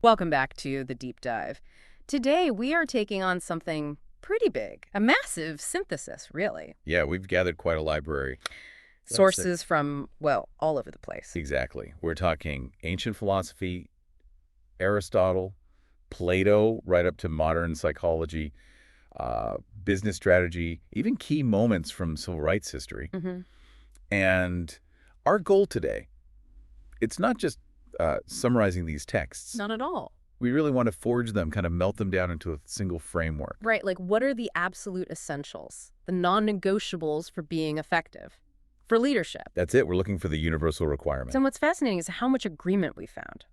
Welcome back to The Deep Dive. Today, we are taking on something pretty big, a massive synthesis, really. Yeah, we've gathered quite a library. Sources from, well, all over the place. Exactly. We're talking ancient philosophy, Aristotle, Plato, right up to modern psychology, business strategy, even key moments from civil rights history. Mm-hmm. And our goal today, it's not just summarizing these texts. Not at all. We really want to forge them, kind of melt them down into a single framework. Right, like what are the absolute essentials, the non-negotiables for being effective, for leadership? That's it. We're looking for the universal requirement. So what's fascinating is how much agreement we found.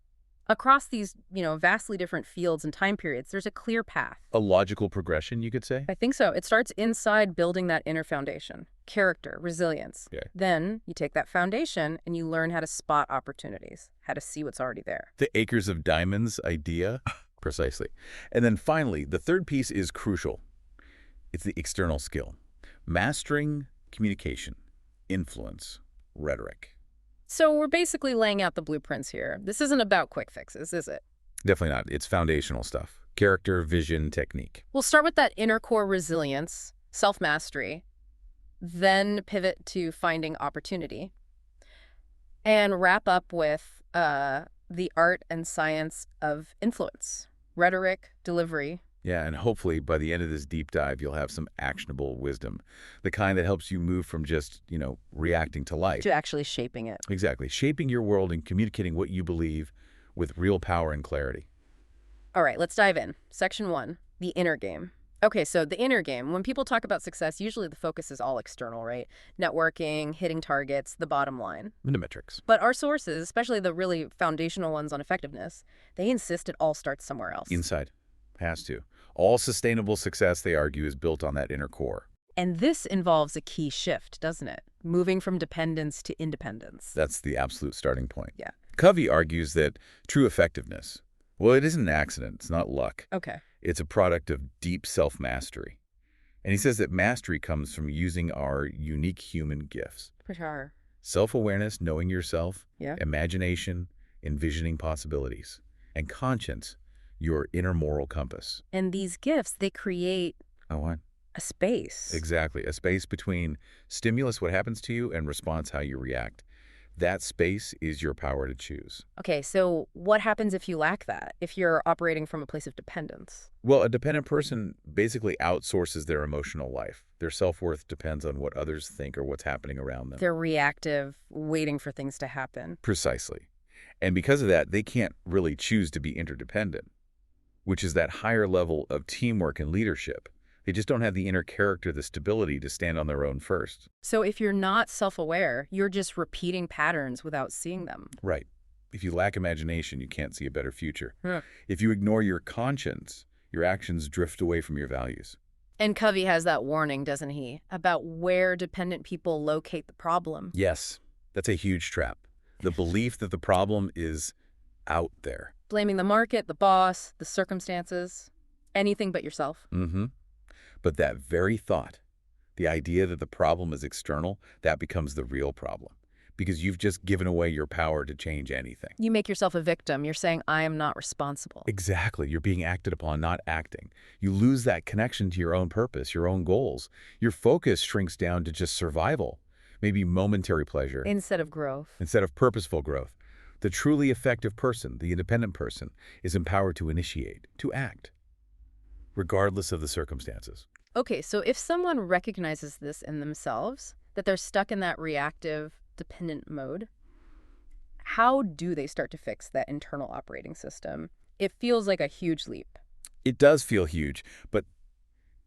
Across these, vastly different fields and time periods, there's a clear path. A logical progression, you could say? I think so. It starts inside building that inner foundation, character, resilience. Yeah. Then you take that foundation and you learn how to spot opportunities, how to see what's already there. The acres of diamonds idea. Precisely. And then finally, the third piece is crucial. It's the external skill. Mastering communication, influence, rhetoric. So we're basically laying out the blueprints here. This isn't about quick fixes, is it? Definitely not. It's foundational stuff. Character, vision, technique. We'll start with that inner core resilience, self-mastery, then pivot to finding opportunity, and wrap up with the art and science of influence, rhetoric, delivery. Yeah, and hopefully by the end of this deep dive, you'll have some actionable wisdom, the kind that helps you move from just, reacting to life. To actually shaping it. Exactly. Shaping your world and communicating what you believe with real power and clarity. All right, let's dive in. Section 1, the inner game. Okay, so the inner game. When people talk about success, usually the focus is all external, right? Networking, hitting targets, the bottom line. The metrics. But our sources, especially the really foundational ones on effectiveness, they insist it all starts somewhere else. Inside. Has to. All sustainable success, they argue, is built on that inner core. And this involves a key shift, doesn't it? Moving from dependence to independence. That's the absolute starting point. Yeah. Covey argues that true effectiveness, well, it isn't an accident. It's not luck. Okay. It's a product of deep self-mastery. And he says that mastery comes from using our unique human gifts. For sure. Self-awareness, knowing yourself, Yeah. imagination, envisioning possibilities, and conscience, your inner moral compass. And these gifts, they create Oh, what? a space. Exactly. A space between stimulus, what happens to you, and response, how you react. That space is your power to choose. Okay, so what happens if you lack that, if you're operating from a place of dependence? Well, a dependent person basically outsources their emotional life. Their self-worth depends on what others think or what's happening around them. They're reactive, waiting for things to happen. Precisely. And because of that, they can't really choose to be interdependent, which is that higher level of teamwork and leadership. They just don't have the inner character, the stability to stand on their own first. So if you're not self-aware, you're just repeating patterns without seeing them. Right. If you lack imagination, you can't see a better future. Yeah. If you ignore your conscience, your actions drift away from your values. And Covey has that warning, doesn't he, about where dependent people locate the problem. Yes, that's a huge trap. The belief that the problem is out there. Blaming the market, the boss, the circumstances, anything but yourself. Mm-hmm. But that very thought, the idea that the problem is external, that becomes the real problem. Because you've just given away your power to change anything. You make yourself a victim. You're saying, I am not responsible. Exactly. You're being acted upon, not acting. You lose that connection to your own purpose, your own goals. Your focus shrinks down to just survival, maybe momentary pleasure. Instead of growth. Instead of purposeful growth. The truly effective person, the independent person, is empowered to initiate, to act, regardless of the circumstances. Okay, so if someone recognizes this in themselves, that they're stuck in that reactive, dependent mode, how do they start to fix that internal operating system? It feels like a huge leap. It does feel huge, but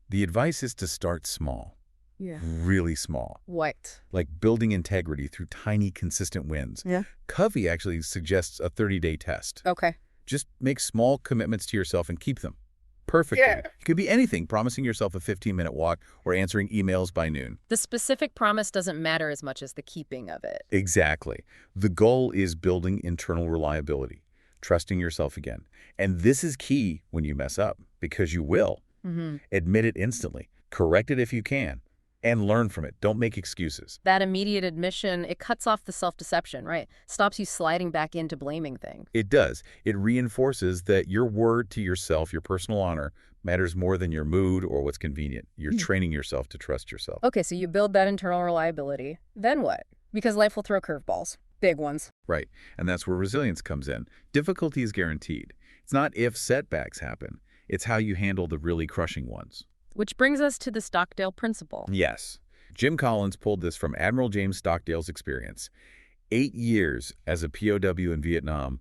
the advice is to start small. Yeah. Really small. What? Like building integrity through tiny, consistent wins. Yeah. Covey actually suggests a 30-day test. Okay. Just make small commitments to yourself and keep them. Perfectly. Yeah. It could be anything, promising yourself a 15-minute walk or answering emails by noon. The specific promise doesn't matter as much as the keeping of it. Exactly. The goal is building internal reliability, trusting yourself again. And this is key when you mess up, because you will. Mm-hmm. Admit it instantly. Correct it if you can. And learn from it. Don't make excuses. That immediate admission, it cuts off the self-deception, right? Stops you sliding back into blaming things. It does. It reinforces that your word to yourself, your personal honor, matters more than your mood or what's convenient. You're training yourself to trust yourself. Okay, so you build that internal reliability. Then what? Because life will throw curveballs. Big ones. Right. And that's where resilience comes in. Difficulty is guaranteed. It's not if setbacks happen. It's how you handle the really crushing ones. Which brings us to the Stockdale principle. Yes. Jim Collins pulled this from Admiral James Stockdale's experience. 8 years as a POW in Vietnam,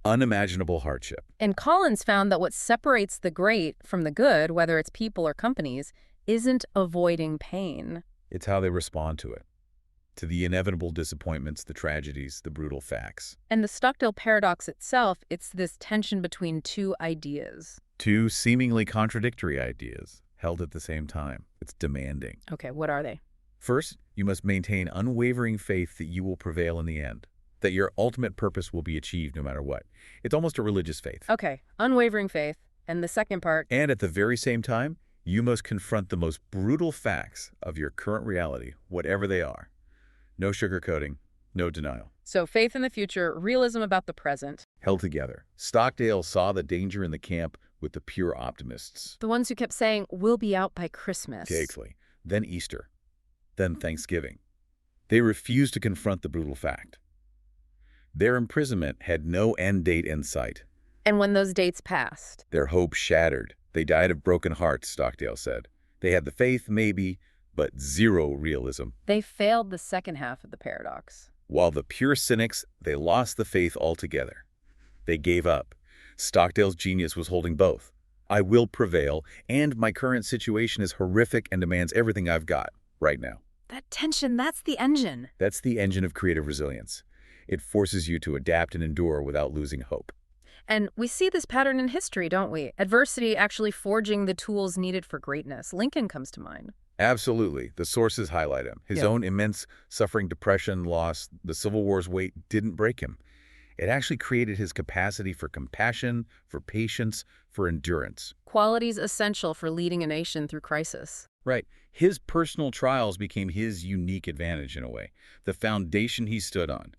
unimaginable hardship. And Collins found that what separates the great from the good, whether it's people or companies, isn't avoiding pain. It's how they respond to it, to the inevitable disappointments, the tragedies, the brutal facts. And the Stockdale paradox itself, it's this tension between two ideas. Two seemingly contradictory ideas held at the same time. It's demanding. Okay, what are they? First, you must maintain unwavering faith that you will prevail in the end, that your ultimate purpose will be achieved no matter what. It's almost a religious faith. Okay, unwavering faith. And the second part? And at the very same time, you must confront the most brutal facts of your current reality, whatever they are. No sugarcoating, no denial. So faith in the future, realism about the present. Held together. Stockdale saw the danger in the camp with the pure optimists. The ones who kept saying, we'll be out by Christmas. Exactly. Then Easter. Then Thanksgiving. They refused to confront the brutal fact. Their imprisonment had no end date in sight. And when those dates passed? Their hope shattered. They died of broken hearts, Stockdale said. They had the faith, maybe, but zero realism. They failed the second half of the paradox. While the pure cynics, they lost the faith altogether. They gave up. Stockdale's genius was holding both. I will prevail, and my current situation is horrific and demands everything I've got right now. That tension, that's the engine. That's the engine of creative resilience. It forces you to adapt and endure without losing hope. And we see this pattern in history, don't we? Adversity actually forging the tools needed for greatness. Lincoln comes to mind. Absolutely. The sources highlight him. His own immense suffering, depression, loss, the Civil War's weight didn't break him. It actually created his capacity for compassion, for patience, for endurance. Qualities essential for leading a nation through crisis. Right. His personal trials became his unique advantage in a way, the foundation he stood on.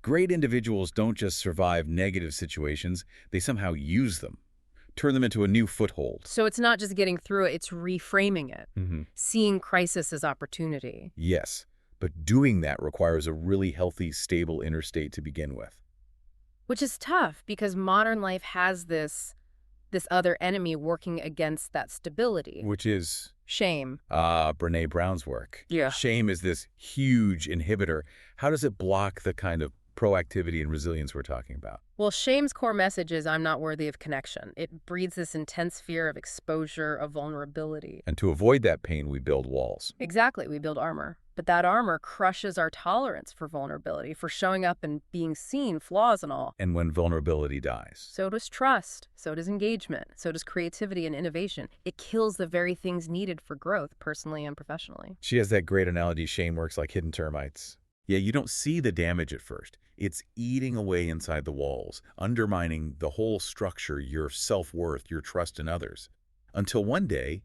Great individuals don't just survive negative situations, they somehow use them, turn them into a new foothold. So it's not just getting through it, it's reframing it, seeing crisis as opportunity. Yes, but doing that requires a really healthy, stable inner state to begin with. Which is tough because modern life has this other enemy working against that stability. Which is? Shame. Brené Brown's work. Yeah. Shame is this huge inhibitor. How does it block the kind of proactivity and resilience we're talking about? Well, shame's core message is I'm not worthy of connection. It breeds this intense fear of exposure, of vulnerability. And to avoid that pain, we build walls. Exactly, we build armor. But that armor crushes our tolerance for vulnerability, for showing up and being seen, flaws and all. And when vulnerability dies? So does trust, so does engagement, so does creativity and innovation. It kills the very things needed for growth, personally and professionally. She has that great analogy, shame works like hidden termites. Yeah, you don't see the damage at first. It's eating away inside the walls, undermining the whole structure, your self-worth, your trust in others. Until one day,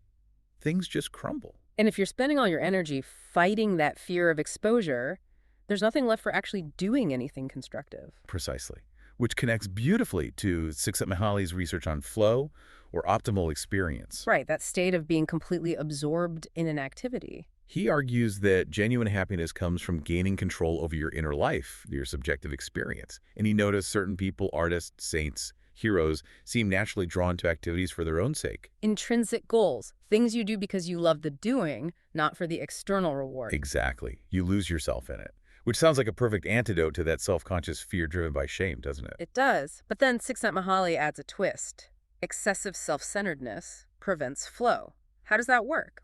things just crumble. And if you're spending all your energy fighting that fear of exposure, there's nothing left for actually doing anything constructive. Precisely. Which connects beautifully to Csikszentmihalyi's research on flow or optimal experience. Right, that state of being completely absorbed in an activity. He argues that genuine happiness comes from gaining control over your inner life, your subjective experience. And he noticed certain people, artists, saints, heroes, seem naturally drawn to activities for their own sake. Intrinsic goals, things you do because you love the doing, not for the external reward. Exactly. You lose yourself in it. Which sounds like a perfect antidote to that self-conscious fear driven by shame, doesn't it? It does. But then Csikszentmihalyi adds a twist. Excessive self-centeredness prevents flow. How does that work?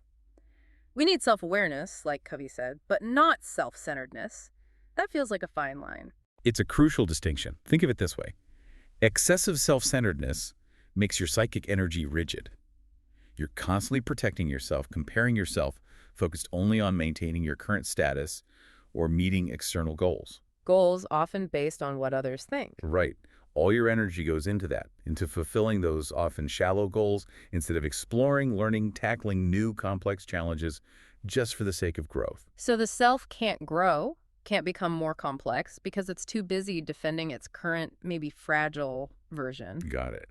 We need self-awareness, like Covey said, but not self-centeredness. That feels like a fine line. It's a crucial distinction. Think of it this way. Excessive self-centeredness makes your psychic energy rigid. You're constantly protecting yourself, comparing yourself, focused only on maintaining your current status or meeting external goals. Goals often based on what others think. Right. All your energy goes into that, into fulfilling those often shallow goals instead of exploring, learning, tackling new complex challenges just for the sake of growth. So the self can't grow, can't become more complex because it's too busy defending its current, maybe fragile version. Got it.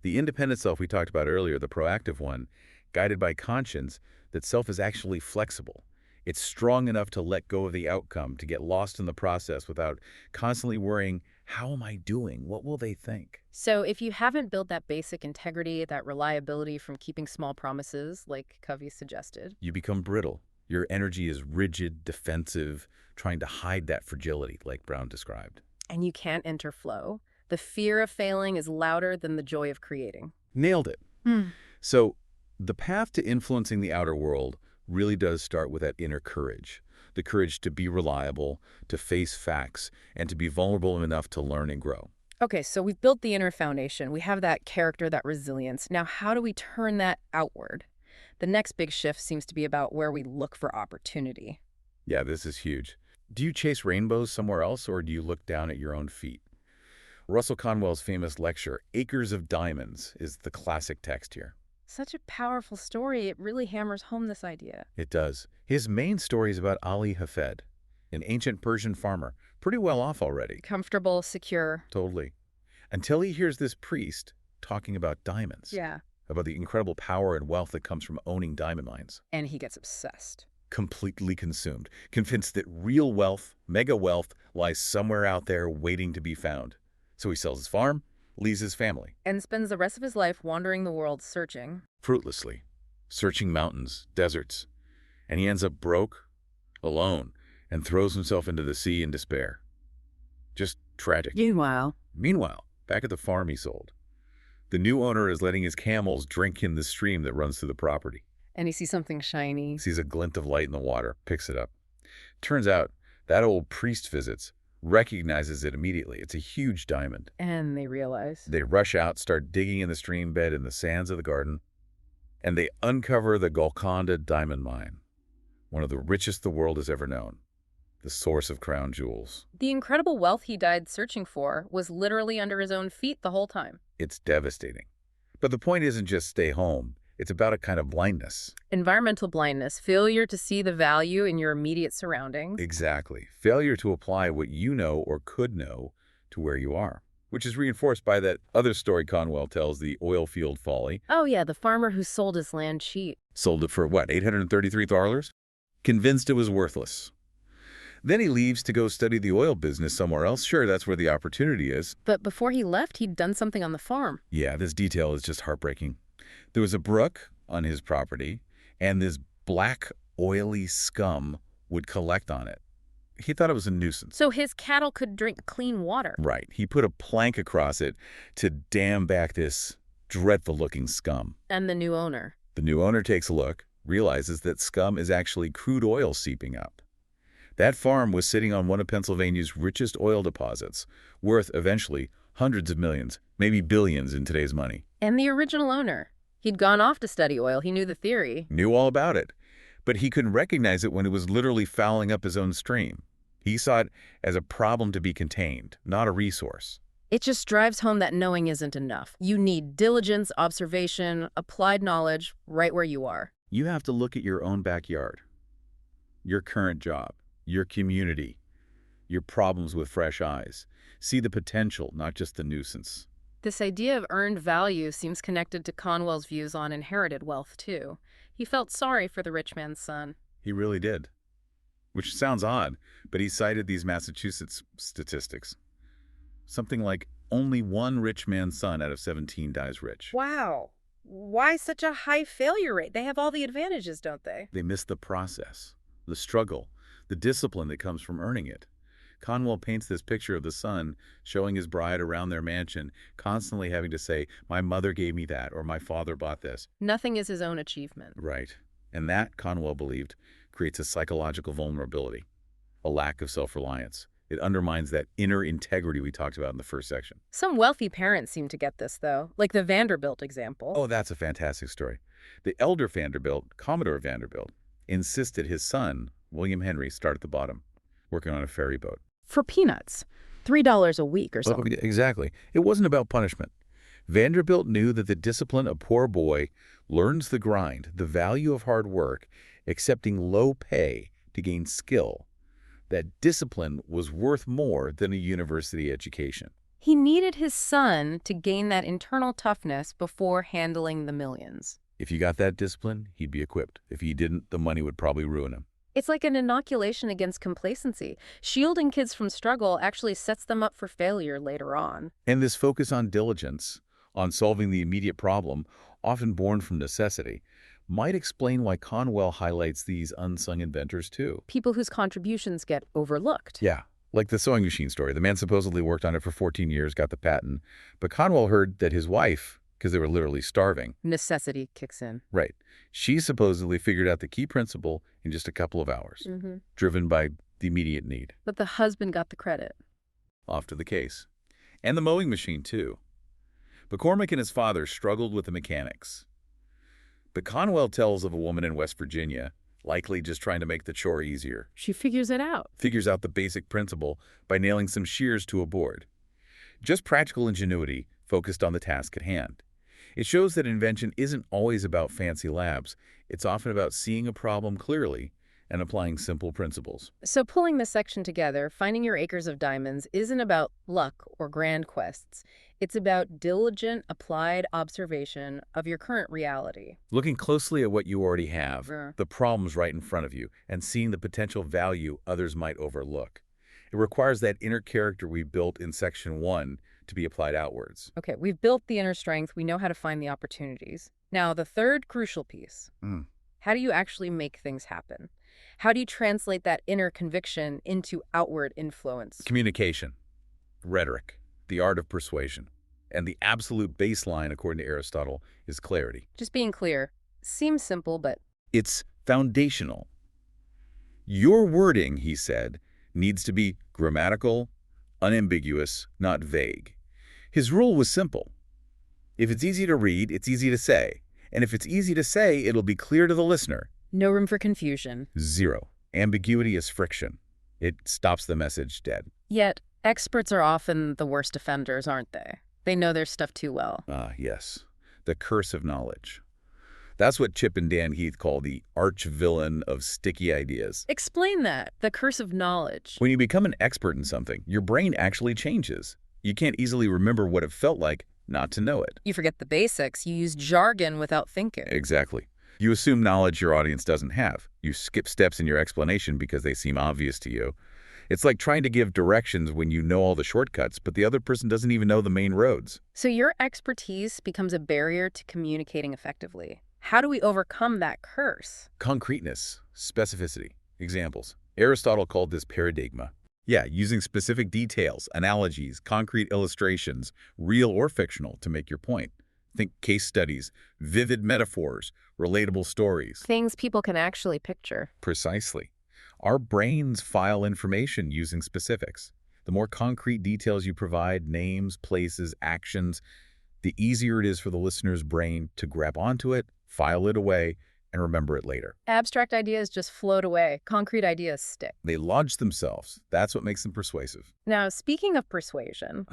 The independent self we talked about earlier, the proactive one, guided by conscience, that self is actually flexible. It's strong enough to let go of the outcome, to get lost in the process without constantly worrying, how am I doing? What will they think? So if you haven't built that basic integrity, that reliability from keeping small promises, like Covey suggested, You become brittle. Your energy is rigid, defensive, trying to hide that fragility, like Brown described. and you can't enter flow, the fear of failing is louder than the joy of creating. Nailed it. Hmm. So the path to influencing the outer world really does start with that inner courage. The courage to be reliable, to face facts, and to be vulnerable enough to learn and grow. Okay, so we've built the inner foundation. We have that character, that resilience. Now, how do we turn that outward? The next big shift seems to be about where we look for opportunity. Yeah, this is huge. Do you chase rainbows somewhere else, or do you look down at your own feet? Russell Conwell's famous lecture, Acres of Diamonds, is the classic text here. Such a powerful story. It really hammers home this idea. It does. His main story is about Ali Hafed, an ancient Persian farmer, pretty well off already. Comfortable, secure. Totally. Until he hears this priest talking about diamonds, Yeah. about the incredible power and wealth that comes from owning diamond mines. And he gets obsessed. Completely consumed, convinced that real wealth, mega wealth, lies somewhere out there waiting to be found. So he sells his farm, leaves his family. And spends the rest of his life wandering the world searching. Fruitlessly, searching mountains, deserts. And he ends up broke, alone, and throws himself into the sea in despair. Just tragic. Meanwhile, Meanwhile, back at the farm he sold, the new owner is letting his camels drink in the stream that runs through the property. and he sees something shiny. Sees a glint of light in the water, picks it up. Turns out that old priest visits, recognizes it immediately. It's a huge diamond. And they realize. They rush out, start digging in the stream bed in the sands of the garden, and they uncover the Golconda diamond mine, one of the richest the world has ever known, the source of crown jewels. The incredible wealth he died searching for was literally under his own feet the whole time. It's devastating. But the point isn't just stay home. It's about a kind of blindness. Environmental blindness, failure to see the value in your immediate surroundings. Exactly. Failure to apply what you know or could know to where you are, which is reinforced by that other story Conwell tells, the oil field folly. Oh yeah, the farmer who sold his land cheap. Sold it for, what, $833? Convinced it was worthless. Then he leaves to go study the oil business somewhere else. Sure, that's where the opportunity is. But before he left, he'd done something on the farm. Yeah, this detail is just heartbreaking. There was a brook on his property, and this black, oily scum would collect on it. He thought it was a nuisance. So his cattle could drink clean water. Right. He put a plank across it to dam back this dreadful-looking scum. And the new owner. The new owner takes a look, realizes that scum is actually crude oil seeping up. That farm was sitting on one of Pennsylvania's richest oil deposits, worth eventually hundreds of millions, maybe billions in today's money. And the original owner. He'd gone off to study oil. He knew the theory. Knew all about it. But he couldn't recognize it when it was literally fouling up his own stream. He saw it as a problem to be contained, not a resource. It just drives home that knowing isn't enough. You need diligence, observation, applied knowledge right where you are. You have to look at your own backyard, your current job, your community, your problems with fresh eyes. See the potential, not just the nuisance. This idea of earned value seems connected to Conwell's views on inherited wealth, too. He felt sorry for the rich man's son. He really did. Which sounds odd, but he cited these Massachusetts statistics. Something like only one rich man's son out of 17 dies rich. Wow. Why such a high failure rate? They have all the advantages, don't they? They miss the process, the struggle, the discipline that comes from earning it. Conwell paints this picture of the son showing his bride around their mansion, constantly having to say, my mother gave me that, or my father bought this. Nothing is his own achievement. Right. And that, Conwell believed, creates a psychological vulnerability, a lack of self-reliance. It undermines that inner integrity we talked about in the first section. Some wealthy parents seem to get this, though, like the Vanderbilt example. Oh, that's a fantastic story. The elder Vanderbilt, Commodore Vanderbilt, insisted his son, William Henry, start at the bottom, working on a ferry boat. For peanuts. $3 a week or something. Well, exactly. It wasn't about punishment. Vanderbilt knew that the discipline a poor boy learns the grind, the value of hard work, accepting low pay to gain skill, that discipline was worth more than a university education. He needed his son to gain that internal toughness before handling the millions. If you got that discipline, he'd be equipped. If he didn't, the money would probably ruin him. It's like an inoculation against complacency. Shielding kids from struggle actually sets them up for failure later on. And this focus on diligence, on solving the immediate problem, often born from necessity, might explain why Conwell highlights these unsung inventors too. People whose contributions get overlooked. Yeah, like the sewing machine story. The man supposedly worked on it for 14 years, got the patent, but Conwell heard that his wife, because they were literally starving. Necessity kicks in. Right. She supposedly figured out the key principle in just a couple of hours, driven by the immediate need. But the husband got the credit. Off to the case. And the mowing machine, too. McCormick and his father struggled with the mechanics. But Conwell tells of a woman in West Virginia, likely just trying to make the chore easier. She figures it out. Figures out the basic principle by nailing some shears to a board. Just practical ingenuity focused on the task at hand. It shows that invention isn't always about fancy labs. It's often about seeing a problem clearly and applying simple principles. So pulling this section together, finding your acres of diamonds isn't about luck or grand quests. It's about diligent, applied observation of your current reality. Looking closely at what you already have, the problems right in front of you, and seeing the potential value others might overlook. It requires that inner character we built in Section 1 to be applied outwards. Okay, we've built the inner strength. We know how to find the opportunities. Now, the third crucial piece. How do you actually make things happen? How do you translate that inner conviction into outward influence? Communication, rhetoric, the art of persuasion. And the absolute baseline, according to Aristotle, is clarity. Just being clear. Seems simple, but it's foundational. Your wording, he said, needs to be grammatical, unambiguous, not vague. His rule was simple. If it's easy to read, it's easy to say. And if it's easy to say, it'll be clear to the listener. No room for confusion. Zero. Ambiguity is friction. It stops the message dead. Yet, experts are often the worst offenders, aren't they? They know their stuff too well. Yes. The curse of knowledge. That's what Chip and Dan Heath call the arch-villain of sticky ideas. Explain that, the curse of knowledge. When you become an expert in something, your brain actually changes. You can't easily remember what it felt like not to know it. You forget the basics. You use jargon without thinking. Exactly. You assume knowledge your audience doesn't have. You skip steps in your explanation because they seem obvious to you. It's like trying to give directions when you know all the shortcuts, but the other person doesn't even know the main roads. So your expertise becomes a barrier to communicating effectively. How do we overcome that curse? Concreteness, specificity, examples. Aristotle called this paradigma. Yeah, using specific details, analogies, concrete illustrations, real or fictional, to make your point. Think case studies, vivid metaphors, relatable stories. Things people can actually picture. Precisely. Our brains file information using specifics. The more concrete details you provide, names, places, actions, the easier it is for the listener's brain to grab onto it, file it away, and remember it later. Abstract ideas just float away. Concrete ideas stick. They lodge themselves. That's what makes them persuasive. Now, speaking of persuasion,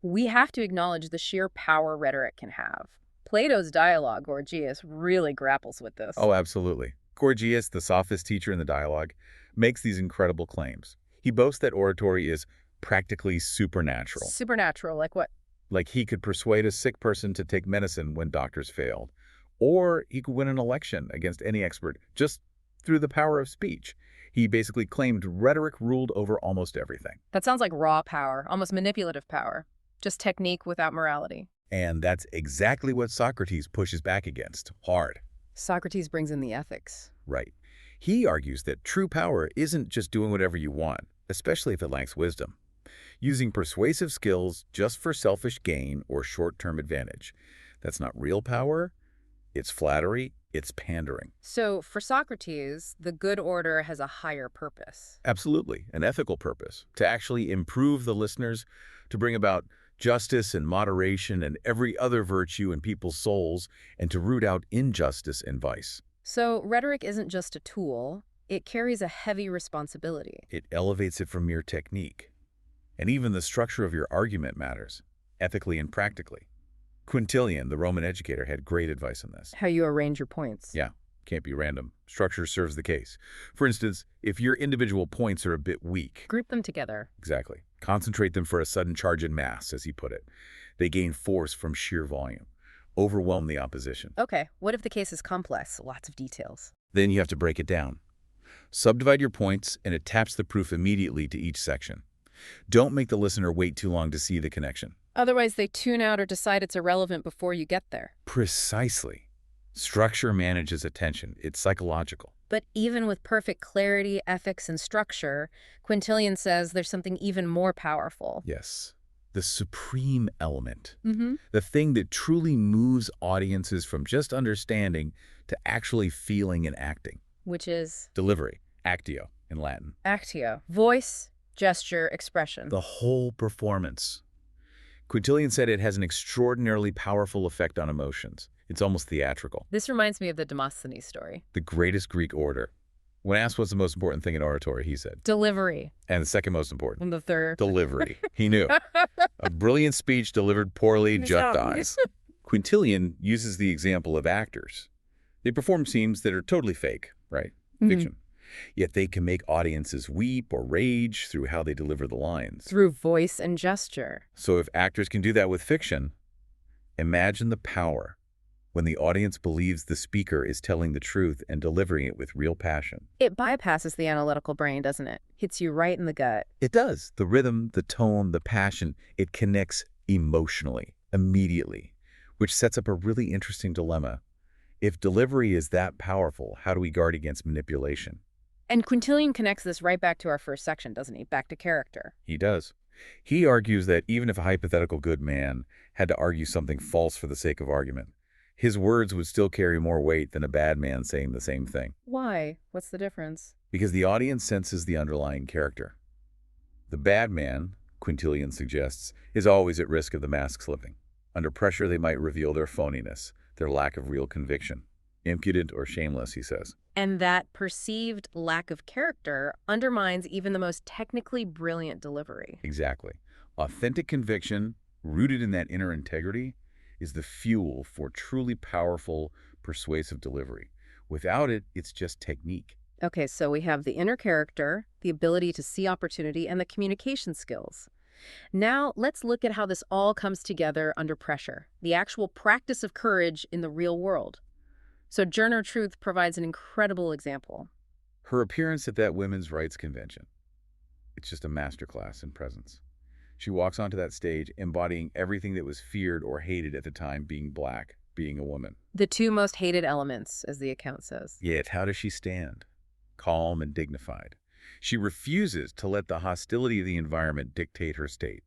we have to acknowledge the sheer power rhetoric can have. Plato's dialogue, Gorgias, really grapples with this. Oh, absolutely. Gorgias, the sophist teacher in the dialogue, makes these incredible claims. He boasts that oratory is practically supernatural. Supernatural, like what? Like he could persuade a sick person to take medicine when doctors failed. Or he could win an election against any expert just through the power of speech. He basically claimed rhetoric ruled over almost everything. That sounds like raw power, almost manipulative power. Just technique without morality. And that's exactly what Socrates pushes back against, hard. Socrates brings in the ethics. Right. He argues that true power isn't just doing whatever you want, especially if it lacks wisdom. Using persuasive skills just for selfish gain or short-term advantage. That's not real power. It's flattery. It's pandering. So, for Socrates, the good order has a higher purpose. Absolutely. An ethical purpose. To actually improve the listeners, to bring about justice and moderation and every other virtue in people's souls, and to root out injustice and vice. So, rhetoric isn't just a tool. It carries a heavy responsibility. It elevates it from mere technique. And even the structure of your argument matters, ethically and practically. Quintilian, the Roman educator, had great advice on this. How you arrange your points. Yeah. Can't be random. Structure serves the case. For instance, if your individual points are a bit weak, Group them together. exactly, concentrate them for a sudden charge in mass, as he put it. They gain force from sheer volume. Overwhelm the opposition. Okay, what if the case is complex? Lots of details. Then you have to break it down. Subdivide your points and attach the proof immediately to each section. Don't make the listener wait too long to see the connection. Otherwise, they tune out or decide it's irrelevant before you get there. Precisely. Structure manages attention. It's psychological. But even with perfect clarity, ethics, and structure, Quintilian says there's something even more powerful. Yes. The supreme element. Mm-hmm. The thing that truly moves audiences from just understanding to actually feeling and acting. Which is? Delivery. Actio in Latin. Actio. Voice, gesture, expression. The whole performance. Quintilian said it has an extraordinarily powerful effect on emotions. It's almost theatrical. This reminds me of the Demosthenes story. The greatest Greek orator. When asked what's the most important thing in oratory, he said. Delivery. And the second most important. And the third. Delivery. He knew. A brilliant speech delivered poorly just dies. Quintilian uses the example of actors. They perform scenes that are totally fake, right? Fiction. Yet they can make audiences weep or rage through how they deliver the lines. Through voice and gesture. So if actors can do that with fiction, imagine the power when the audience believes the speaker is telling the truth and delivering it with real passion. It bypasses the analytical brain, doesn't it? Hits you right in the gut. It does. The rhythm, the tone, the passion, it connects emotionally, immediately, which sets up a really interesting dilemma. If delivery is that powerful, how do we guard against manipulation? And Quintilian connects this right back to our first section, doesn't he? Back to character. He does. He argues that even if a hypothetical good man had to argue something false for the sake of argument, his words would still carry more weight than a bad man saying the same thing. Why? What's the difference? Because the audience senses the underlying character. The bad man, Quintilian suggests, is always at risk of the mask slipping. Under pressure, they might reveal their phoniness, their lack of real conviction. Impudent or shameless, he says. And that perceived lack of character undermines even the most technically brilliant delivery. Exactly. Authentic conviction, rooted in that inner integrity, is the fuel for truly powerful, persuasive delivery. Without it, it's just technique. Okay, so we have the inner character, the ability to see opportunity, and the communication skills. Now, let's look at how this all comes together under pressure, the actual practice of courage in the real world. So Journer Truth provides an incredible example. Her appearance at that women's rights convention. It's just a masterclass in presence. She walks onto that stage embodying everything that was feared or hated at the time, being black, being a woman. The two most hated elements, as the account says. Yet, how does she stand? Calm and dignified. She refuses to let the hostility of the environment dictate her state.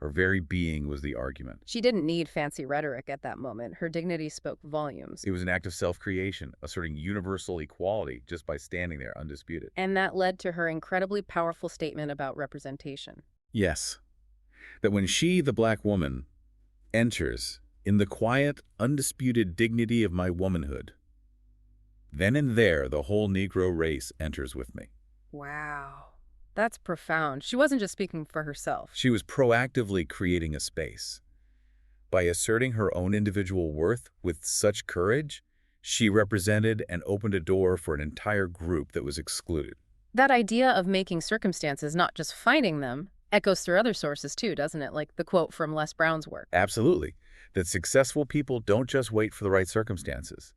Her very being was the argument. She didn't need fancy rhetoric at that moment. Her dignity spoke volumes. It was an act of self-creation, asserting universal equality just by standing there undisputed. And that led to her incredibly powerful statement about representation. Yes. That when she, the black woman, enters in the quiet, undisputed dignity of my womanhood, then and there the whole Negro race enters with me. Wow. That's profound. She wasn't just speaking for herself. She was proactively creating a space. By asserting her own individual worth with such courage, she represented and opened a door for an entire group that was excluded. That idea of making circumstances, not just finding them, echoes through other sources too, doesn't it? Like the quote from Les Brown's work. Absolutely. That successful people don't just wait for the right circumstances.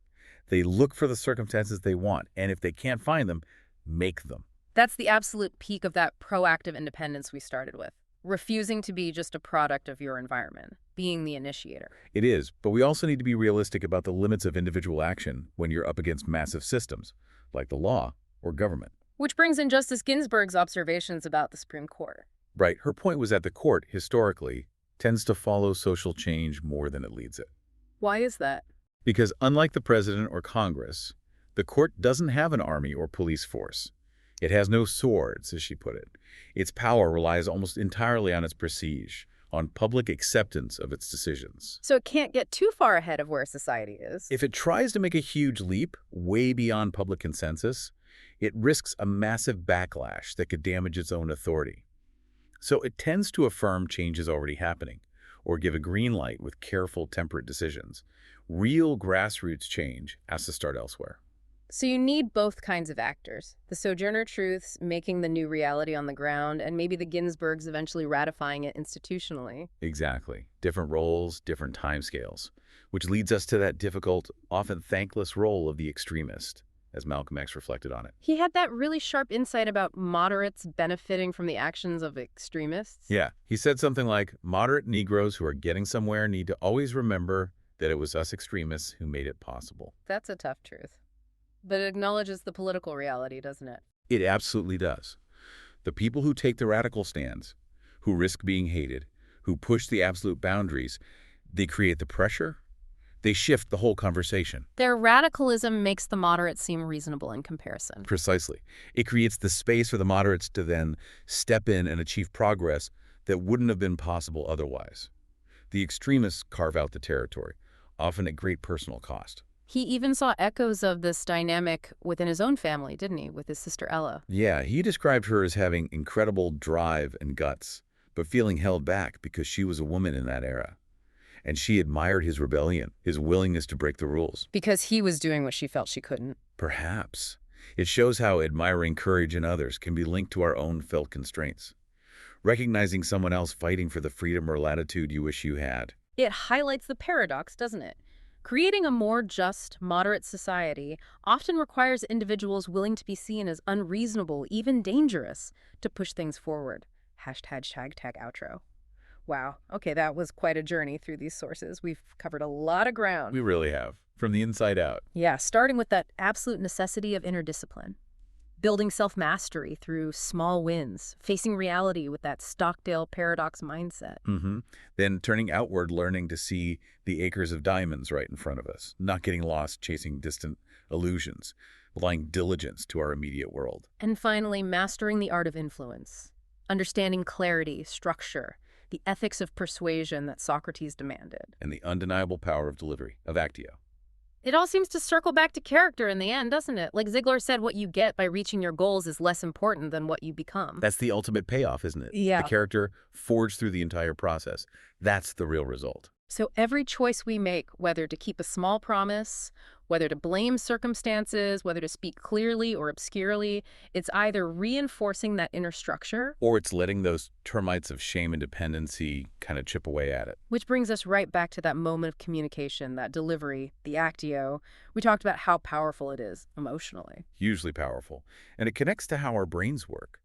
They look for the circumstances they want, and if they can't find them, make them. That's the absolute peak of that proactive independence we started with. Refusing to be just a product of your environment, being the initiator. It is, but we also need to be realistic about the limits of individual action when you're up against massive systems, like the law or government. Which brings in Justice Ginsburg's observations about the Supreme Court. Right, her point was that the court, historically, tends to follow social change more than it leads it. Why is that? Because unlike the president or Congress, the court doesn't have an army or police force. It has no swords, as she put it. Its power relies almost entirely on its prestige, on public acceptance of its decisions. So it can't get too far ahead of where society is. If it tries to make a huge leap, way beyond public consensus, it risks a massive backlash that could damage its own authority. So it tends to affirm change is already happening, or give a green light with careful, temperate decisions. Real grassroots change has to start elsewhere. So you need both kinds of actors. The Sojourner Truths making the new reality on the ground, and maybe the Ginsburgs eventually ratifying it institutionally. Exactly. Different roles, different timescales, which leads us to that difficult, often thankless role of the extremist, as Malcolm X reflected on it. He had that really sharp insight about moderates benefiting from the actions of extremists. Yeah, he said something like, moderate Negroes who are getting somewhere need to always remember that it was us extremists who made it possible. That's a tough truth. But it acknowledges the political reality, doesn't it? It absolutely does. The people who take the radical stands, who risk being hated, who push the absolute boundaries, they create the pressure, they shift the whole conversation. Their radicalism makes the moderates seem reasonable in comparison. Precisely. It creates the space for the moderates to then step in and achieve progress that wouldn't have been possible otherwise. The extremists carve out the territory, often at great personal cost. He even saw echoes of this dynamic within his own family, didn't he, with his sister Ella? Yeah, he described her as having incredible drive and guts, but feeling held back because she was a woman in that era. And she admired his rebellion, his willingness to break the rules. Because he was doing what she felt she couldn't. Perhaps. It shows how admiring courage in others can be linked to our own felt constraints. Recognizing someone else fighting for the freedom or latitude you wish you had. It highlights the paradox, doesn't it? Creating a more just, moderate society often requires individuals willing to be seen as unreasonable, even dangerous, to push things forward. #tag outro. Wow. Okay, that was quite a journey through these sources. We've covered a lot of ground. We really have, from the inside out. Yeah, starting with that absolute necessity of inner discipline. Building self-mastery through small wins, facing reality with that Stockdale paradox mindset. Then turning outward, learning to see the acres of diamonds right in front of us, not getting lost chasing distant illusions, applying diligence to our immediate world. And finally, mastering the art of influence, understanding clarity, structure, the ethics of persuasion that Socrates demanded. And the undeniable power of delivery, of actio. It all seems to circle back to character in the end, doesn't it? Like Ziegler said, what you get by reaching your goals is less important than what you become. That's the ultimate payoff, isn't it? Yeah. The character forged through the entire process. That's the real result. So every choice we make, whether to keep a small promise, whether to blame circumstances, whether to speak clearly or obscurely, it's either reinforcing that inner structure, Or it's letting those termites of shame and dependency kind of chip away at it. which brings us right back to that moment of communication, that delivery, the actio. We talked about how powerful it is emotionally. Hugely powerful. And it connects to how our brains work.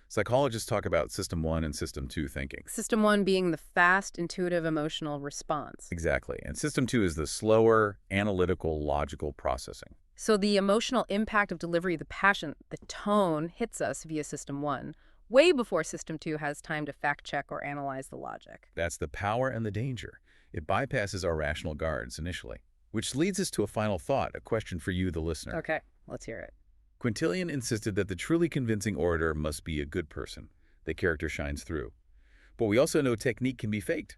Psychologists talk about System 1 and System 2 thinking. System 1 being the fast, intuitive, emotional response. Exactly. And System 2 is the slower, analytical, logical processing. So the emotional impact of delivery, the passion, the tone hits us via System 1, way before System 2 has time to fact-check or analyze the logic. That's the power and the danger. It bypasses our rational guards initially. Which leads us to a final thought, a question for you, the listener. Okay, let's hear it. Quintilian insisted that the truly convincing orator must be a good person. The character shines through. But we also know technique can be faked.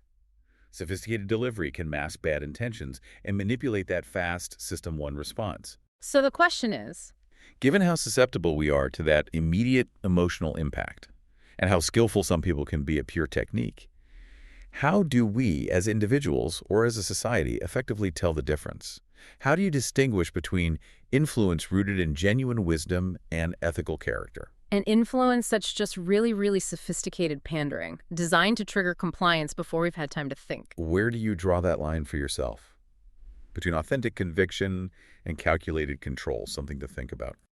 Sophisticated delivery can mask bad intentions and manipulate that fast System 1 response. So the question is, Given how susceptible we are to that immediate emotional impact, and how skillful some people can be at pure technique, how do we, as individuals or as a society, effectively tell the difference? How do you distinguish between influence rooted in genuine wisdom and ethical character? an influence that's just really, really sophisticated pandering, designed to trigger compliance before we've had time to think. Where do you draw that line for yourself? Between authentic conviction and calculated control, something to think about.